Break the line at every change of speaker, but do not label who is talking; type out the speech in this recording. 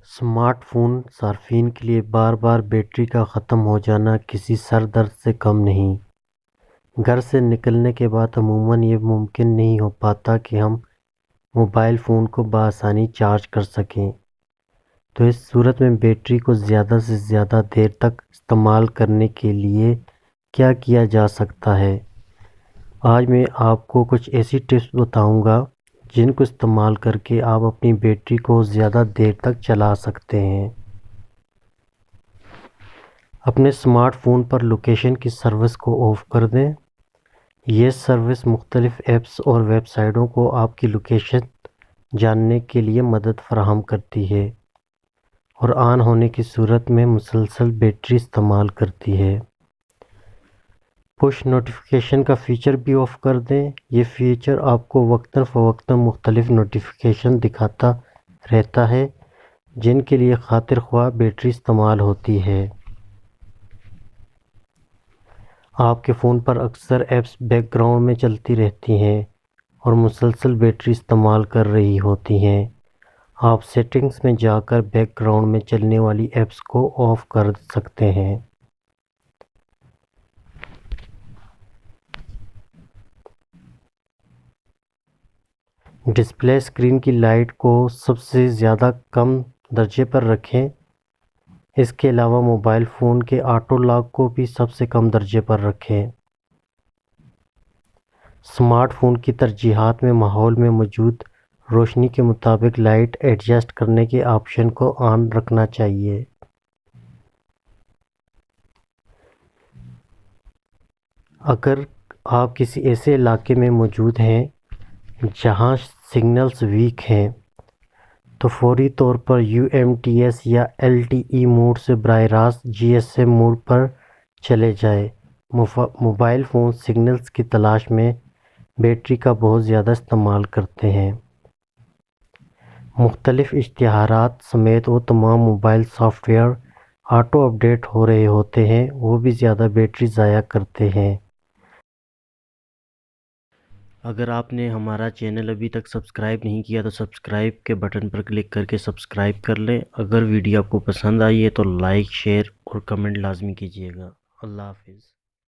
Smart phone صارفین کے لیے بار بار بیٹری کا ختم ہو جانا کسی سر درد سے کم نہیں۔ گھر سے نکلنے کے بعد عموماً یہ ممکن نہیں ہو پاتا کہ ہم موبائل فون کو بآسانی چارج کر سکیں، تو اس صورت میں بیٹری کو زیادہ سے زیادہ دیر تک استعمال کرنے کے لیے کیا کیا جا سکتا ہے؟ آج میں آپ کو کچھ ایسی ٹپس بتاؤں گا جن کو استعمال کر کے آپ اپنی بیٹری کو زیادہ دیر تک چلا سکتے ہیں۔ اپنے اسمارٹ فون پر لوکیشن کی سروس کو آف کر دیں۔ یہ سروس مختلف ایپس اور ویب سائٹوں کو آپ کی لوکیشن جاننے کے لیے مدد فراہم کرتی ہے اور آن ہونے کی صورت میں مسلسل بیٹری استعمال کرتی ہے۔ پش نوٹیفیکیشن کا فیچر بھی آف کر دیں۔ یہ فیچر آپ کو وقتاً فوقتاً مختلف نوٹیفیکیشن دکھاتا رہتا ہے جن کے لیے خاطر خواہ بیٹری استعمال ہوتی ہے۔ آپ کے فون پر اکثر ایپس بیک گراؤنڈ میں چلتی رہتی ہیں اور مسلسل بیٹری استعمال کر رہی ہوتی ہیں۔ آپ سیٹنگز میں جا کر بیک گراؤنڈ میں چلنے والی ایپس کو آف کر سکتے ہیں۔ ڈسپلے اسکرین کی لائٹ کو سب سے زیادہ کم درجے پر رکھیں۔ اس کے علاوہ موبائل فون کے آٹو لاک کو بھی سب سے کم درجے پر رکھیں۔ اسمارٹ فون کی ترجیحات میں ماحول میں موجود روشنی کے مطابق لائٹ ایڈجسٹ کرنے کے آپشن کو آن رکھنا چاہیے۔ اگر آپ کسی ایسے علاقے میں موجود ہیں جہاں سگنلز ویک ہیں تو فوری طور پر UMTS یا LTE موڈ سے براہ راست GSM موڈ پر چلے جائیں۔ موبائل فون سگنلز کی تلاش میں بیٹری کا بہت زیادہ استعمال کرتے ہیں۔ مختلف اشتہارات سمیت وہ تمام mobile software auto update ہو رہے ہوتے ہیں، وہ بھی زیادہ بیٹری ضائع کرتے ہیں۔ اگر آپ نے ہمارا چینل ابھی تک سبسکرائب نہیں کیا تو سبسکرائب کے بٹن پر کلک کر کے سبسکرائب کر لیں۔ اگر ویڈیو آپ کو پسند آئی ہے تو لائک، شیئر اور کمنٹ لازمی کیجیے گا۔ اللہ حافظ۔